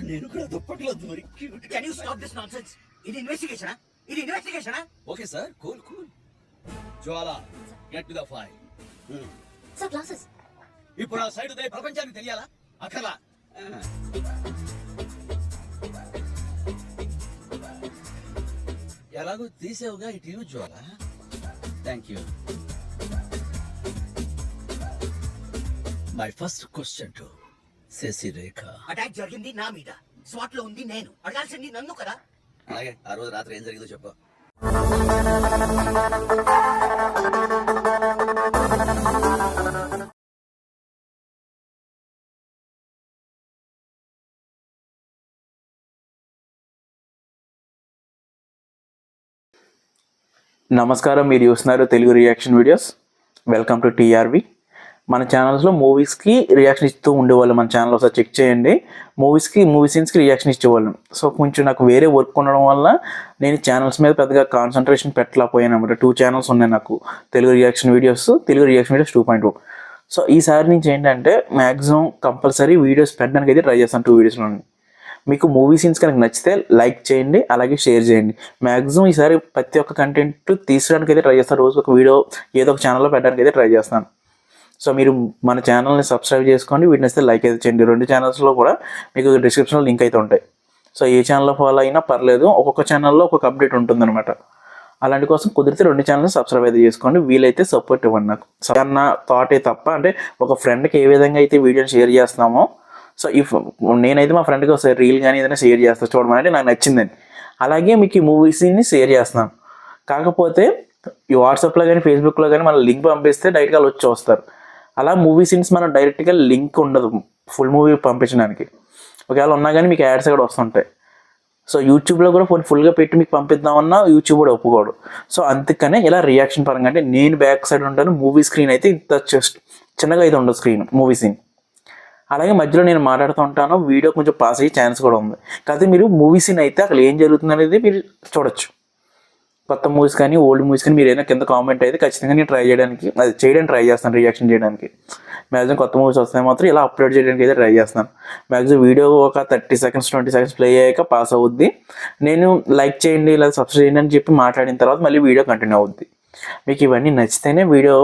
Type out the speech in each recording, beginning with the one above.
నేను కూడా దుప్పట్లో దొరికి. Can you stop this nonsense? ఇది ఇన్వెస్టిగేషనా? Okay sir, cool. Jwala, get to the file. Sir classes ఇప్పుడు ఆ సైడ్ దే ప్రపంచానికి తెలియాలా? అక్కర్లా. ఎలాగో తీసేవుగా ఈ TV Jwala. Thank you. My first question to Sashirekha. Attack జరిగింది నా మీద, స్వాట్ లో ఉంది నేను. అడగాల్సింది నన్ను కదా. అలాగే ఆ రోజు రాత్రి ఏం జరిగిందో చెప్పు. నమస్కారం, మీరు చూస్తున్నారు Telugu reaction videos. Welcome to TRV. మన ఛానల్స్లో మూవీస్కి రియాక్షన్ ఇస్తూ ఉండేవాళ్ళు. మన ఛానల్ ఒకసారి చెక్ చేయండి. మూవీ సీన్స్కి రియాక్షన్ ఇచ్చేవాళ్ళం. సో కొంచెం నాకు వేరే వర్క్ ఉండడం వల్ల నేను ఛానల్స్ మీద పెద్దగా కాన్సన్ట్రేషన్ పెట్టలేకపోయాను అనమాట. 2 ఛానల్స్ ఉన్నాయి నాకు, తెలుగు రియాక్షన్ వీడియోస్ 2.0. సో ఈసారి నుంచి ఏంటంటే మ్యాక్సిమం కంపల్సరీ వీడియోస్ పెట్టడానికి అయితే ట్రై చేస్తాను 2 వీడియోస్లో. మీకు మూవీ సీన్స్ కనుక నచ్చితే లైక్ చేయండి, అలాగే షేర్ చేయండి. మ్యాక్సిమం ఈసారి ప్రతి ఒక్క కంటెంట్ తీసడానికి అయితే ట్రై చేస్తాను. రోజు ఒక వీడియో ఏదో ఒక ఛానల్లో పెట్టడానికి అయితే ట్రై చేస్తాను. సో మీరు మన ఛానల్ని సబ్స్క్రైబ్ చేసుకోండి, వీటిని వస్తే లైక్ అయితే చేయండి. 2 ఛానల్స్లో కూడా మీకు డిస్క్రిప్షన్లో లింక్ అయితే ఉంటాయి. సో ఏ ఛానల్లో ఫాలో అయినా పర్లేదు, ఒక్కొక్క ఛానల్లో ఒక్కొక్క అప్డేట్ ఉంటుందన్నమాట. అలాంటి కోసం కుదిరితే 2 ఛానల్ని సబ్స్క్రైబ్ అయితే చేసుకోండి. వీలైతే సపోర్ట్ ఇవ్వండి నాకు. అన్న థాటే తప్ప, అంటే ఒక ఫ్రెండ్కి ఏ విధంగా అయితే వీడియోని షేర్ చేస్తామో, సో నేనైతే మా ఫ్రెండ్కి ఒకసారి రీల్ కానీ ఏదైనా షేర్ చేస్తాను చూడమని, అంటే నాకు నచ్చిందని. అలాగే మీకు ఈ మూవీస్ని షేర్ చేస్తున్నాను. కాకపోతే ఈ వాట్సాప్లో కానీ ఫేస్బుక్లో కానీ మన లింక్ పంపిస్తే డైరెక్ట్గా వాళ్ళు వచ్చి చూస్తారు. అలా మూవీ సీన్స్ మనం డైరెక్ట్గా లింక్ ఉండదు ఫుల్ మూవీ పంపించడానికి. ఒకవేళ ఉన్నా కానీ మీకు యాడ్స్ కూడా వస్తుంటాయి. సో యూట్యూబ్లో కూడా ఫుల్గా పెట్టి మీకు పంపిద్దామన్నా యూట్యూబ్ కూడా ఒప్పుకోడు. సో అందుకనే ఇలా రియాక్షన్ పరంగా, అంటే నేను బ్యాక్ సైడ్ ఉంటాను, మూవీ స్క్రీన్ అయితే ఇంత చిన్నగా అయితే ఉండదు స్క్రీన్ మూవీ సీన్. అలాగే మధ్యలో నేను మాట్లాడుతూ ఉంటాను, వీడియో కొంచెం పాస్ అయ్యే ఛాన్స్ కూడా ఉంది. కాకపోతే మీరు మూవీ సీన్ అయితే అక్కడ ఏం జరుగుతుంది అనేది మీరు చూడొచ్చు. కొత్త మూవీస్ కానీ ఓల్డ్ మూవీస్ కానీ మీరు ఏదైనా కింద కామెంట్ అయితే ఖచ్చితంగా నేను చేయడానికి ట్రై చేస్తాను, రియాక్షన్ చేయడానికి. మ్యాక్సిమం కొత్త మూవీస్ వస్తాయి మాత్రం ఇలా అప్లోడ్ చేయడానికి అయితే ట్రై చేస్తాను. మ్యాక్సిమం వీడియో ఒక 30 సెకండ్స్ 20 సెకండ్స్ ప్లే అయ్యాక పాస్ అవుద్ది. నేను లైక్ చేయండి లేదా సబ్స్క్రైబ్ చేయండి అని చెప్పి మాట్లాడిన తర్వాత మళ్ళీ వీడియో కంటిన్యూ అవుద్ది. మీకు ఇవన్నీ నచ్చితేనే వీడియో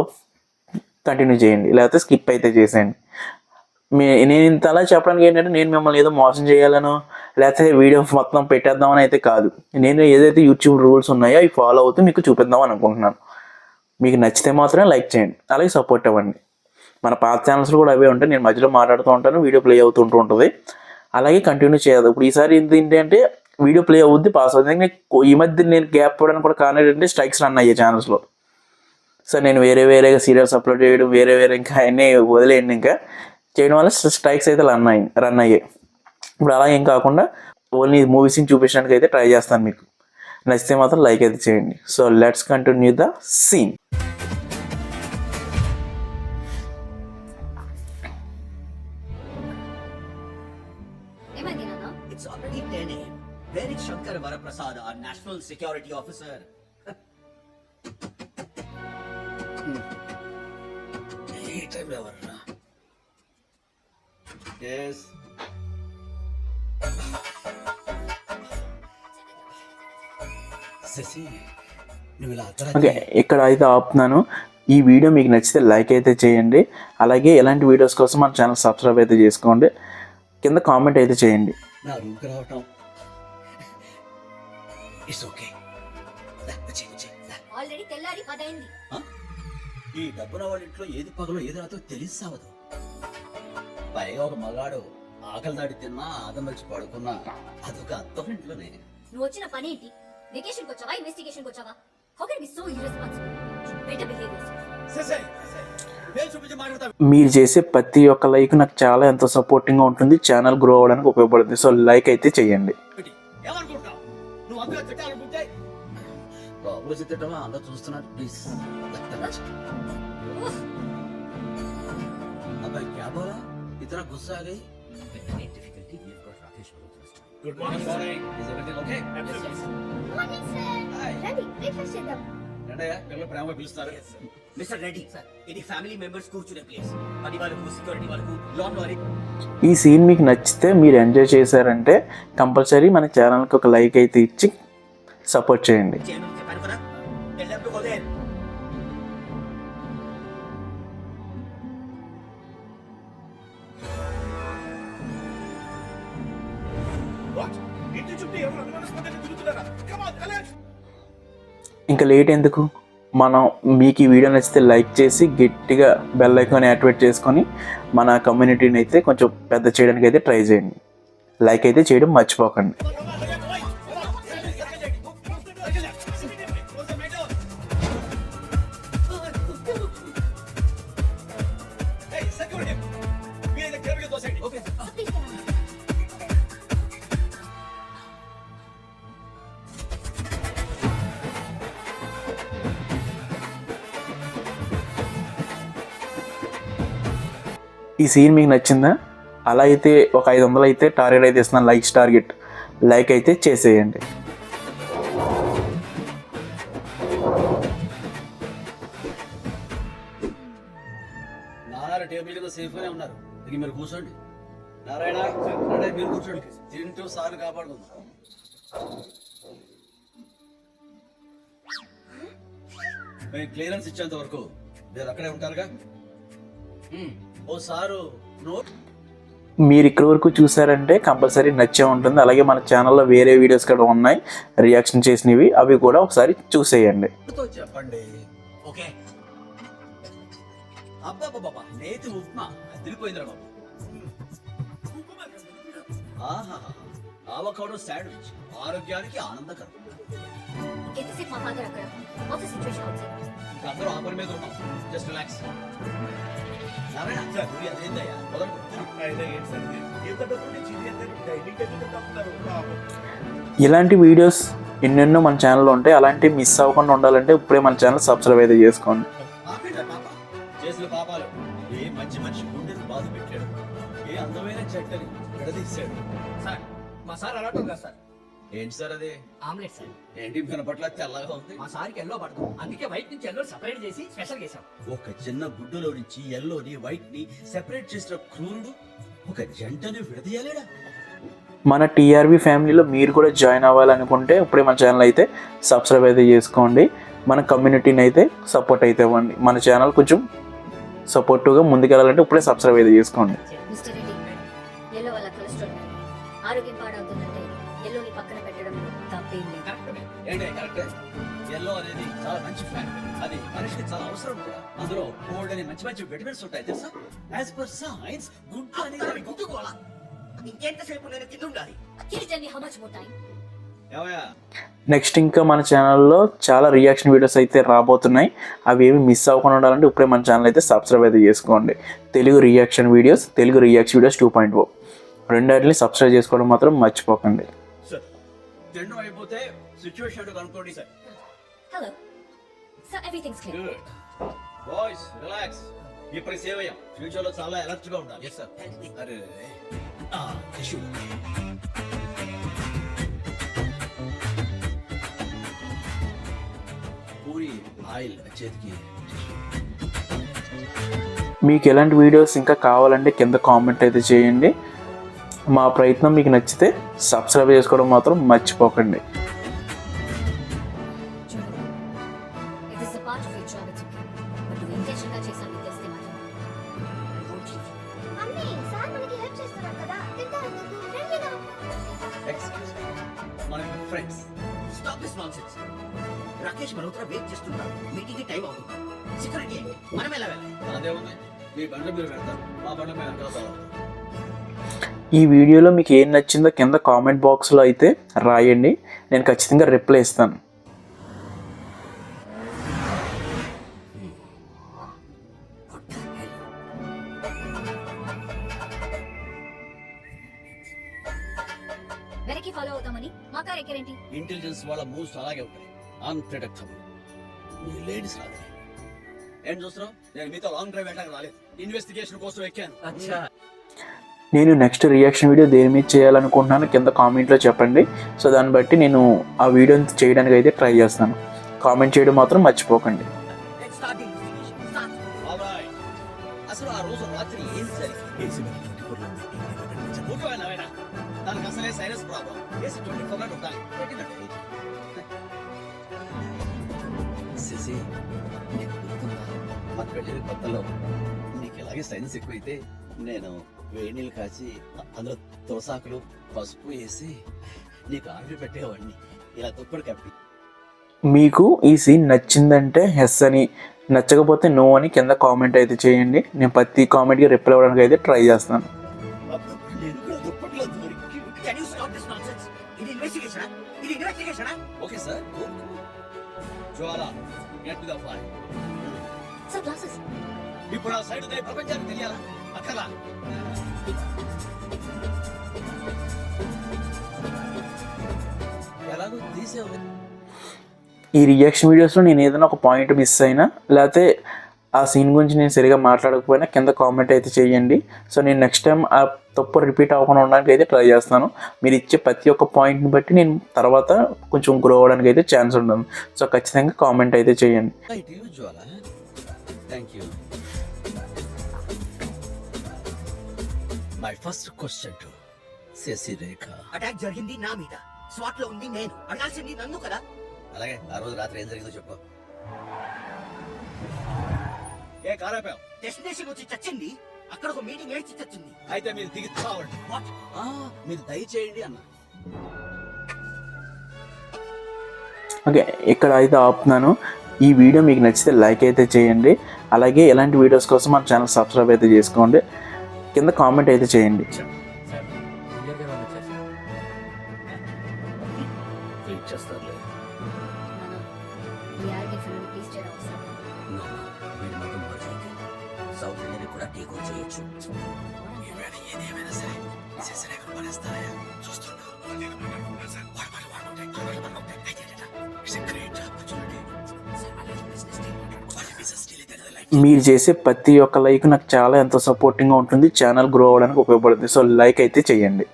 కంటిన్యూ చేయండి, లేకపోతే స్కిప్ అయితే చేసేయండి. నేను ఇంత అలా చెప్పడానికి ఏంటంటే నేను మిమ్మల్ని ఏదో మోసం చేయాలనో లేకపోతే వీడియో మొత్తం పెట్టేద్దామని అయితే కాదు. నేను ఏదైతే యూట్యూబ్ రూల్స్ ఉన్నాయో అవి ఫాలో అవుతూ మీకు చూపిద్దామని అనుకుంటున్నాను. మీకు నచ్చితే మాత్రమే లైక్ చేయండి, అలాగే సపోర్ట్ ఇవ్వండి. మన పాత ఛానల్స్లో కూడా అవే ఉంటాయి. నేను మధ్యలో మాట్లాడుతూ ఉంటాను, వీడియో ప్లే అవుతుంటూ ఉంటుంది. అలాగే కంటిన్యూ చేయదు. ఇప్పుడు ఈసారి ఏంటంటే వీడియో ప్లే అవుద్ది, పాస్ అవుతుంది. ఈ మధ్య నేను గ్యాప్ పోవడానికి కూడా కారణం ఏంటంటే స్ట్రైక్స్ రన్ అయ్యాయి ఛానల్స్లో. సో నేను వేరేగా సీరియల్స్ అప్లోడ్ చేయడం, వేరే ఇంకా అన్నీ వదిలేయండి. ఇంకా చేయడం వల్ల స్ట్రైక్స్ అయితే రన్ అయ్యాయి. ఇప్పుడు అలా ఏం కాకుండా ఓన్లీ మూవీ సీన్ చూపించడానికి అయితే ట్రై చేస్తాను. మీకు నచ్చితే మాత్రం లైక్ అయితే చేయండి. So let's continue the scene. It's already 10 AM. Where is Shankar Varaprasad, our national security officer? ఈ టైంలో ఎవర్రా? Yes. శశి, నువ్వు ఇలా ఓకే, ఇక్కడ అయితే ఆపుతున్నాను. ఈ వీడియో మీకు నచ్చితే లైక్ అయితే చేయండి. అలాగే ఎలాంటి వీడియోస్ కోసం మన ఛానల్ సబ్స్క్రైబ్ అయితే చేసుకోండి. కింద కామెంట్ అయితే చేయండి. నా రూమ్కి రావటం ఇట్స్ ఓకే. ఆల్రెడీ తెల్లారి 10 అయింది. ఈ డబ్బున వాళ్ళ ఇంట్లో ఏది పగలో ఏది రాతో తెలిసావదు. పైగా ఒక మగాడు ఆకలి దాడి తిన్నా ఆదమర్చి పడుకున్నా అదొక అత్తమ్మ ఇంట్లోనే. నువ్వు వచ్చిన పని ఏంటి? వెకేషన్కి వచ్చావా, ఇన్వెస్టిగేషన్కి వచ్చావా? How can be so irresponsible? Better behave yourself. మీరు చేసే ప్రతి ఒక్క లైక్ నాకు చాలా ఎంతో సపోర్టింగ్గా ఉంటుంది, ఛానల్ గ్రో అవ్వడానికి ఉపయోగపడుతుంది. సో లైక్ అయితే చేయండి. అందరూ చూస్తున్నారు ప్లీజ్. అబ్బాయి క్యా బోలా ఇతనా గుస్సా ఆ గయి? Difficulty, we've got Rakesh Malhotra. Good morning. Is everything okay? Good morning, sir. Hi. రండి, బ్రేక్ఫాస్ట్ చేద్దాం. రండయ్య, పిల్లలు ప్రేమగా పిలుస్తారు. Yes, sir. Mr. Reddy, sir, ఇది ఫ్యామిలీ మెంబర్స్ కూర్చునే ప్లేస్. పని వాళ్ళకు, సెక్యూరిటీ వాళ్ళకు, లాన్ వారికి ఈ సీన్ మీకు నచ్చితే మీరు ఎంజాయ్ చేశారంటే కంపల్సరీ మన ఛానల్కి ఒక లైక్ అయితే ఇచ్చి సపోర్ట్ చేయండి. చేయమని చెప్పాను కదా, వెళ్ళినప్పుడు పోతే. ఇంకా లేట్ ఎందుకు, మనం మీకు ఈ వీడియో నచ్చితే లైక్ చేసి గట్టిగా బెల్ ఐకాన్ యాక్టివేట్ చేసుకొని మన కమ్యూనిటీని అయితే కొంచెం పెద్ద చేయడానికి అయితే ట్రై చేయండి. లైక్ అయితే చేయడం మర్చిపోకండి. ఈ సీన్ మీకు నచ్చిందా? అలా అయితే ఒక 500 అయితే టార్గెట్ అయితే ఇస్తున్నాను, లైక్స్ టార్గెట్. లైక్ అయితే చేసేయండి. నారాయణ టేబుల్ కింద సేఫ్ గానే ఉన్నారు. దిగి మీరు కూర్చోండి. నారాయణ నారాయణ మీరు కూర్చోండి. తింటూ సార్ కాపాడుకుందాం. మేము క్లియరెన్స్ ఇచ్చేంత వరకు మీరు అక్కడే ఉంటారుగా. ఓ సారు నోట్ మీరు ఇక్కడి వరకు చూసారంటే కంపల్సరీ నచ్చే ఉంటుంది. అలాగే మన ఛానల్లో వేరే వీడియోస్ కూడా ఉన్నాయి రియాక్షన్ చేసినవి, అవి కూడా ఒకసారి చూసేయండి. చెప్పండి. ఓకే. అబ్బాబాబా నేతి ఉప్మా తిరిగిపోయిందిరా బాబు. ఆహా ఆవకాడో శాండ్విచ్ ఆరోగ్యానికి ఆనందకరం. ఎంతసేపు మా ఫాదర్ అక్కడ? What's the situation out side? అందరూ ఆపరి మీద ఉన్నాం. Just relax. నారాయణ అదేందయ్యా ఇలాంటి వీడియోస్ ఎన్నెన్నో మన ఛానల్లో ఉంటాయి. అలాంటివి మిస్ అవ్వకుండా ఉండాలంటే ఇప్పుడే మన ఛానల్ సబ్స్క్రైబ్ అయితే చేసుకోండి. చేసిన పాపాలు ఏ మంచి మనిషి గుండెను బాధ పెట్టాడు, ఏ అందమైన చెట్టని విడదీశాడు. సార్ మా సార్ అలాంటి కదా సార్. ఏంటి సార్ అది? Omelette sir. ఏంటి మినపట్ల తెల్లగా ఉంది? మా సార్కి ఎల్లో పడదు, అందుకే వైట్ నుంచి ఎల్లో సెపరేట్ చేసి స్పెషల్ చేసాం. ఒక చిన్న గుడ్డులో నుంచి ఎల్లోని వైట్ ని సెపరేట్ చేసిన క్రూరుడు ఒక జంటని విడదీయలేడా? మన టీఆర్వీ ఫ్యామిలీలో మీరు కూడా జాయిన్ అవ్వాలనుకుంటే ఇప్పుడే మన ఛానల్ అయితే సబ్స్క్రైబ్ అయితే చేసుకోండి. మన కమ్యూనిటీని అయితే సపోర్ట్ అయితే ఇవ్వండి. మన ఛానల్ కొంచెం సపోర్టివ్గా ముందుకెళ్ళాలంటే ఇప్పుడే సబ్స్క్రైబ్ అయితే చేసుకోండి. మిస్టర్ రెడ్డి, ఎల్లో వల్ల కొలెస్ట్రాల్ ఆరోగ్యం పాడవుతుందంటే ఎల్లోని పక్కన పెట్టడంలో తప్పేం లేదు. ఏంటి కరెక్ట్. ఎల్లో అనేది చాలా మంచి ఫ్యాట్, అది మనిషికి చాలా అవసరం కూడా. అందులో గోల్డ్ అనే మంచి మంచి విటమిన్స్ ఉంటాయి తెలుసా. యాజ్ పర్ సైన్స్ గుడ్డు అనేది గుర్తుకోవాలా? ఇంకెంతసేపు నేను కింద ఉండాలి? Can you tell me how much more time? ఏమయ్యా నెక్స్ట్ ఇంకా మన ఛానల్లో చాలా రియాక్షన్ వీడియోస్ అయితే రాబోతున్నాయి. అవి ఏమి మిస్ అవ్వకుండా ఉండాలంటే ఇప్పుడే మన ఛానల్ అయితే సబ్స్క్రైబ్ అయితే చేసుకోండి. తెలుగు రియాక్షన్ వీడియోస్ 2.0 రెండాటిని సబ్స్క్రైబ్ చేసుకోవడం మాత్రం మర్చిపోకండి. సార్ తిండం అయిపోతే సిచ్యువేషన్ కనుక్కోండి sir. Hello. Sir, everything's clear. Good boys relax. ఇప్పుడు సేవ్ అయ్యాం, ఫ్యూచర్ లో చాలా అలర్ట్ గా ఉండాలి. Yes sir. అరే టిష్యూ పూరి ఆయిల్ చేతికి. మీకు ఎలాంటి వీడియోస్ ఇంకా కావాలంటే కింద కామెంట్ అయితే చేయండి. మా ప్రయత్నం మీకు నచ్చితే సబ్స్క్రైబ్ చేసుకోవడం మాత్రం మర్చిపోకండి. చూడండి, if it's a part of your job, it's okay. But నువ్వు intention-గా చేశావని తెలిస్తే మాత్రం I won't leave you. అన్నీ సార్ మనకి హెల్ప్ చేస్తున్నారు కదా, తింటారెందుకు? రండిరా. ఎక్స్క్యూజ్ మీ, మన friends. Stop this nonsense. Rakesh Malhotra wait చేస్తున్నారు, మీటింగ్ టైం అవుతుంది. సెక్యూరిటీ ఏంటి? మనం ఎలా వెళ్ళాలి? అదే ఉంది, మీ బండ్ల మీరు పెడతారు, మా బండ్ల మీద వెనకాల ఫాలో అవుతాం. ఈ వీడియోలో మీకు ఏం నచ్చిందో కింద కామెంట్ బాక్స్లో అయితే రాయండి, నేను ఖచ్చితంగా రిప్లై ఇస్తాను. వెనక్కి ఫాలో అవుతామని మా కార్ ఎక్కరేంటి? ఇంటెలిజెన్స్ వాళ్ళ మూవ్స్ అలాగే ఉంటాయి, అన్ప్రెడిక్టబుల్. మీ లేడీస్ రాదు. ఏం చూస్తున్నావు? నేను మీతో లాంగ్ డ్రైవ్ వెళ్ళడానికి రాలేదు, ఇన్వెస్టిగేషన్ కోసం ఎక్కాను. అచ్చా. నేను నెక్స్ట్ రియాక్షన్ వీడియో దేని మీద చేయాలనుకుంటున్నాను కింద కామెంట్లో చెప్పండి. సో దాన్ని బట్టి నేను ఆ వీడియోని చేయడానికి అయితే ట్రై చేస్తాను. కామెంట్ చేయడం మాత్రం మర్చిపోకండి. Let's start the investigation. Start. Alright. అసలు ఆ రోజు రాత్రి ఏం జరిగింది? ఏసీ 24 లో ఉంది. ఏసీ 24 గంటలు ఉండాలి. పెట్టినట్టు శశి, నీకు గుర్తుందా మన పెళ్ళిన కొత్తలో నీకు ఇలాగే సైన్స్ ఎక్కువైతే నేను వేడి నీళ్ళు కాచి అందులో తులసాకులు పసుపు వేసి నీకు ఆవిరి పెట్టేవాడిని ఇలా దుప్పటి కప్పి. మీకు ఈ సీన్ నచ్చిందంటే ఎస్ అని, నచ్చకపోతే నో అని కింద కామెంట్ అయితే చేయండి. నేను ప్రతి కామెంట్కి రిప్లై అవ్వడానికి అయితే ట్రై చేస్తాను. అప్పుడు నేను కూడా దుప్పట్లో దొరికి. Can you stop this nonsense? ఇది ఇన్వెస్టిగేషనా? ఇది ఇన్వెస్టిగేషనా? Okay sir, Jwala get to the point. Sir glasses. ఇప్పుడు ఆ సైడ్ ఉదయ ప్రపంచానికి తెలియాలా అక్కలా? ఎలాగో తీసేవు. ఈ రియాక్షన్ వీడియోస్లో నేను ఏదైనా ఒక పాయింట్ మిస్ అయినా లేకపోతే ఆ సీన్ గురించి నేను సరిగా మాట్లాడకపోయినా కింద కామెంట్ అయితే చేయండి. సో నేను నెక్స్ట్ టైం ఆ తప్పు రిపీట్ అవ్వకుండా ఉండడానికి అయితే ట్రై చేస్తాను. మీరు ఇచ్చే ప్రతి ఒక్క పాయింట్ని బట్టి నేను తర్వాత కొంచెం గ్రో అవ్వడానికి అయితే ఛాన్స్ ఉంటుంది. సో ఖచ్చితంగా కామెంట్ అయితే చేయండి. Right you Jwala, thank you. My first question to Sashi Rekha. Attack జరిగింది నా మీద, స్వాట్ లో ఉంది నేను. అడగాల్సింది నన్ను కదా. అలాగే ఆ రోజు రాత్రి ఏం జరిగిందో చెప్పు. ఏ కారాపావు? డెస్టినేషన్ వచ్చి చచ్చింది, అక్కడ ఒక మీటింగ్ ఏడ్చి చచ్చింది. అయితే మీరు దిగి చావండి. వాట్? మీరు దయచేయండి అన్న. ఓకే, ఇక్కడ అయితే ఆపుతున్నాను. ఈ వీడియో మీకు నచ్చితే లైక్ అయితే చేయండి. అలాగే ఇలాంటి వీడియోస్ కోసం మన ఛానల్ సబ్స్క్రైబ్ అయితే చేసుకోండి. కింద కామెంట్ అయితే చేయండి. వెయిట్ చేస్తారులే. రియాలిటీ ఫిల్మ్ ప్లీజ్ చేయడం అవసరం. వీడి మతం మార్చండి. సౌత్ ఇండియన్ కూడా టేక్ ఓవర్ చేయొచ్చు. ఈవేళ ఏదేమైనా సరే శశి రేఖను పడేస్తారయ్యా. చూస్తున్నా. It's a great opportunity. మీరు చేసే ప్రతి ఒక్క లైక్ నాకు చాలా ఎంతో సపోర్టింగ్గా ఉంటుంది, ఛానల్ గ్రో అవ్వడానికి ఉపయోగపడుతుంది. సో లైక్ అయితే చేయండి.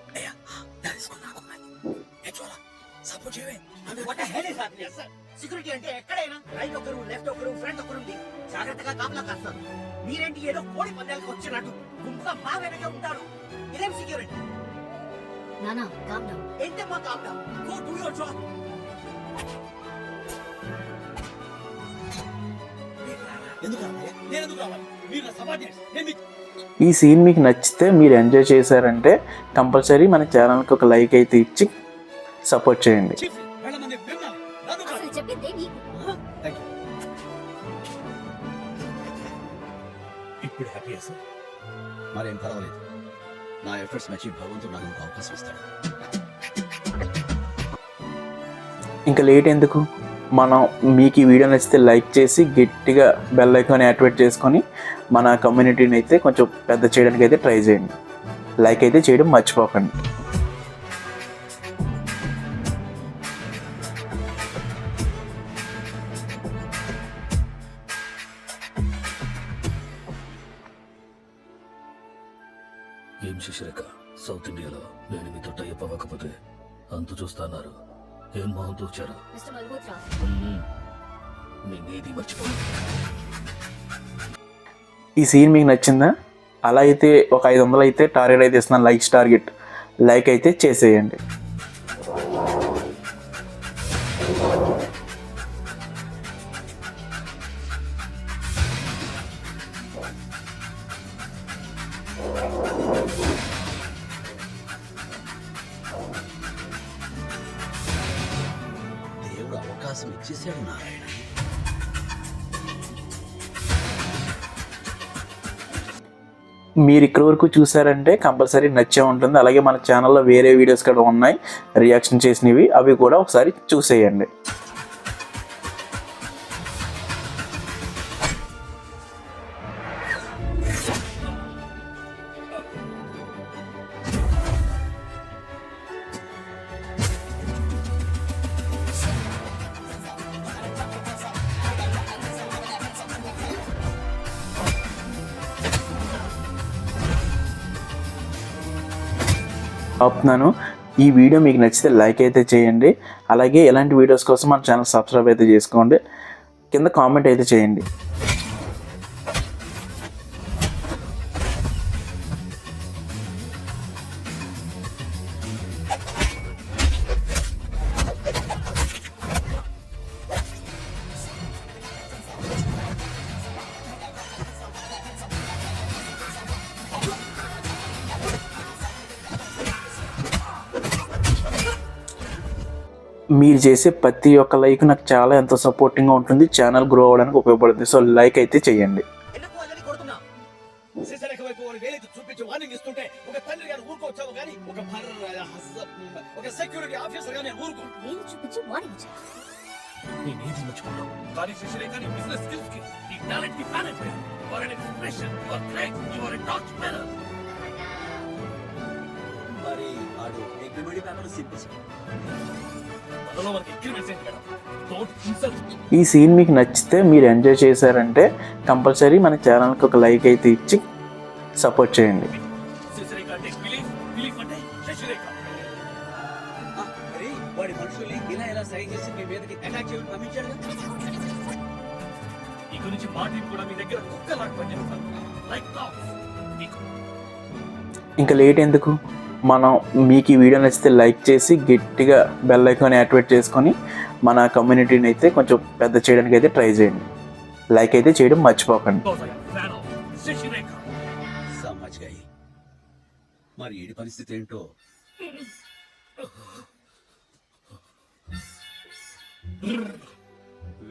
సెక్యూరిటీ అంటే ఎక్కడైనా రైట్ ఒకరు, లెఫ్ట్ ఒకరు, ఫ్రంట్ ఒకరు ఉండి జాగ్రత్తగా కాపలా కాస్తారు. మీరేంటి ఏదో కోడి పందాలకు వచ్చినట్టు గుంపుగా మా వెనక ఉంటారు. ఇదేం సెక్యూరిటీ? నానా కామ్ డౌన్. ఏంటమ్మా calm down? Go do your job. ఎందుకు రావాలి? నేను ఎందుకు రావాలి? మీరు నా సబార్డినేట్స్. నేను మీకు ఈ సీన్ మీకు నచ్చితే, మీరు ఎంజాయ్ చేశారంటే కంపల్సరీ మన ఛానల్కి ఒక లైక్ అయితే ఇచ్చి సపోర్ట్ చేయండి. చీఫ్ వేళ మంది విన్నాను. నన్ను కాదు. అసలు చెప్పిందే నీకు. Thank you. ఇప్పుడు హ్యాపీయా సార్? మరేం పర్వాలేదు. నా ఎఫర్ట్స్ మెచ్చి భగవంతుడు నాకు ఇంకో అవకాశం ఇస్తాడు. ఇంకా లేట్ ఎందుకు? మనం మీకు ఈ వీడియో నచ్చితే లైక్ చేసి గట్టిగా బెల్ ఐకాన్ యాక్టివేట్ చేసుకొని మన కమ్యూనిటీని అయితే కొంచెం పెద్ద చేయడానికి అయితే ట్రై చేయండి. లైక్ అయితే చేయడం మర్చిపోకండి. ఏం శశిరేఖ, సౌత్ ఇండియాలో నేను మీతో టైప్ అవ్వకపోతే అంతు చూస్తున్నారు. ఏం మొహం తూచారు? మిస్టర్ మల్హోత్రా, నేనేది మర్చిపోను. ఈ సీన్ మీకు నచ్చిందా? అలా అయితే ఒక 500 అయితే టార్గెట్ అయితే ఇస్తున్నాను, లైక్స్ టార్గెట్. లైక్ అయితే చేసేయండి. దేవుడు అవకాశం ఇచ్చేసాడు నారాయణ. మీరు ఇక్కడి వరకు చూసారంటే కంపల్సరీ నచ్చే ఉంటుంది. అలాగే మన ఛానల్లో వేరే వీడియోస్ కూడా ఉన్నాయి రియాక్షన్ చేసినవి, అవి కూడా ఒకసారి చూసేయండి. ఆపుతున్నాను. ఈ వీడియో మీకు నచ్చితే లైక్ అయితే చేయండి. అలాగే ఇలాంటి వీడియోస్ కోసం మన ఛానల్ సబ్స్క్రైబ్ అయితే చేసుకోండి. కింద కామెంట్ అయితే చేయండి. మీరు చేసే ప్రతి ఒక్క లైక్ నాకు చాలా ఎంతో సపోర్టింగ్గా ఉంటుంది, ఛానల్ గ్రో అవ్వడానికి ఉపయోగపడుతుంది. సో లైక్ అయితే చేయండి. ఎందుకు వాళ్ళని కొడుతున్నా? శశిరేఖ వైపు వాడు వేలెత్తి చూపించి వార్నింగ్ ఇస్తుంటే ఒక తండ్రి గారు ఊరుకోవచ్చావు కానీ ఒక సెక్యూరిటీ ఆఫీసర్ గా నేను ఊరుకో. నేను చూపించి వార్నింగ్ ఇచ్చాను. నేనేది మర్చిపోయాను కానీ శశిరేఖ నీ బిజినెస్ స్కిల్స్ కి నీ టాలెంట్ కి ఫ్యాన్ అయిపోయాను. You are an inspiration, you are great, you are a torch bearer. మరి ఆడు అగ్రిమెంట్ పేపర్ సింపించాడు. మనలో మనకి అగ్రిమెంట్స్ ఏంటి కదా? Don't insult. ఈ సీన్ మీకు నచ్చితే, మీరు ఎంజాయ్ చేశారంటే కంపల్సరీ మన ఛానల్కి ఒక లైక్ అయితే ఇచ్చి సపోర్ట్ చేయండి. శశిరేఖ అంటే బిలీఫ్ అంటే శశిరేఖ. మరి వాడి మనుషుల్ని ఇలా సైజ్ చేసి మీ మీదకి అటాక్ చేయడం పంపించాడు. ఈ గురించి మార్టిన్ కూడా మీ దగ్గర కుక్కలాగా పనిచేస్తాను. Like dogs. ఇంకా లేట్ ఎందుకు, మనం మీకు ఈ వీడియో నచ్చితే లైక్ చేసి గట్టిగా బెల్ ఐకాన్ యాక్టివేట్ చేసుకొని మన కమ్యూనిటీని అయితే కొంచెం పెద్ద చేయడానికి అయితే ట్రై చేయండి. లైక్ అయితే చేయడం మర్చిపోకండి. Fan of Shashirekha. సమజ్గాయి. మరి ఈడి పరిస్థితి ఏంటో.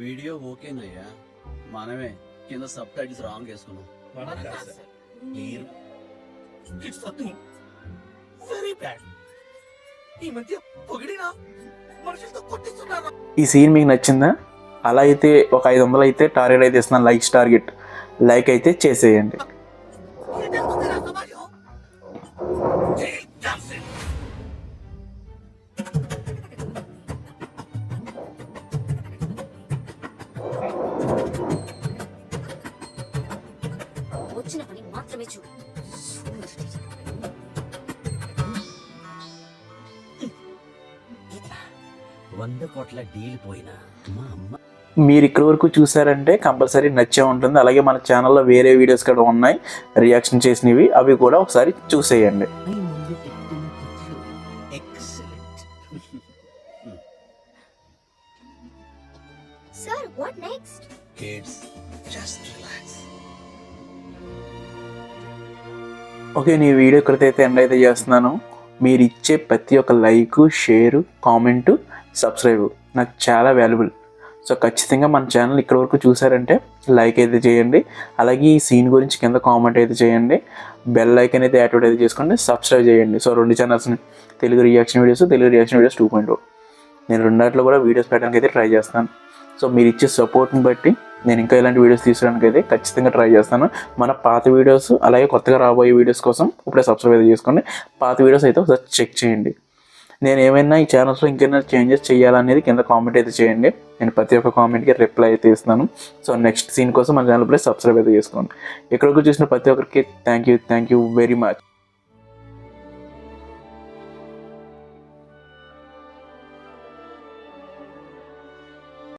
వీడియో ఓకేనయ్యా, మనమే కింద సబ్ టైటిల్స్ రాంగ్ వేసుకున్నాం. మీరు ఇట్స్ సంథింగ్ వెరీ బ్యాడ్. ఈ మధ్య పొగిడినా మనుషులతో కొట్టిస్తున్నారు. ఈ సీన్ మీకు నచ్చిందా? అలా అయితే ఒక 500 అయితే టార్గెట్ అయితే ఇస్తున్నాను, లైక్స్ టార్గెట్. లైక్ అయితే చేసేయండి. వచ్చిన పని మాత్రమే చూడు. 100 కోట్ల డీల్ పోయినా మా అమ్మ మీరు ఇక్కడి వరకు చూసారంటే కంపల్సరీ నచ్చే ఉంటుంది. అలాగే మన ఛానల్లో వేరే వీడియోస్ కూడా ఉన్నాయి రియాక్షన్ చేసినవి, అవి కూడా ఒకసారి చూసేయండి. ముందు పెట్టిన తిట్లు excellent. Sir what next? Kids just relax. Okay, నీ వీడియో ఇక్కడైతే ఎండ్ అయితే చేస్తున్నాను. మీరు ఇచ్చే ప్రతి ఒక్క లైక్, షేరు, కామెంటు, సబ్స్క్రైబ్ నాకు చాలా వాల్యుబుల్. సో ఖచ్చితంగా మన ఛానల్ ఇక్కడ వరకు చూసారంటే లైక్ అయితే చేయండి. అలాగే ఈ సీన్ గురించి కింద కామెంట్ అయితే చేయండి. బెల్ ఐకాన్ అయితే యాక్టివేట్ అయితే చేసుకోండి, సబ్స్క్రైబ్ చేయండి. సో 2 ఛానల్స్ని, తెలుగు రియాక్షన్ వీడియోస్ 2.0. నేను రెండాట్లో కూడా వీడియోస్ పెట్టడానికి అయితే ట్రై చేస్తాను. సో మీరు ఇచ్చే సపోర్ట్ని బట్టి నేను ఇంకా ఇలాంటి వీడియోస్ తీసుకోవడానికి అయితే ఖచ్చితంగా ట్రై చేస్తాను. మన పాత వీడియోస్ అలాగే కొత్తగా రాబోయే వీడియోస్ కోసం ఇప్పుడే సబ్స్క్రైబ్ అయితే చేసుకోండి. పాత వీడియోస్ అయితే ఒకసారి చెక్ చేయండి. నేను ఏమైనా ఈ ఛానల్స్లో ఇంకేమైనా చేంజెస్ చేయాలనేది కింద కామెంట్ అయితే చేయండి. నేను ప్రతి ఒక్క కామెంట్కి రిప్లై అయితే ఇస్తున్నాను. సో నెక్స్ట్ సీన్ కోసం మన ఛానల్ ప్లస్ సబ్స్క్రైబ్ అయితే చేసుకోండి. ఇక్కడికి చూసిన ప్రతి ఒక్కరికి థ్యాంక్ యూ వెరీ మచ్.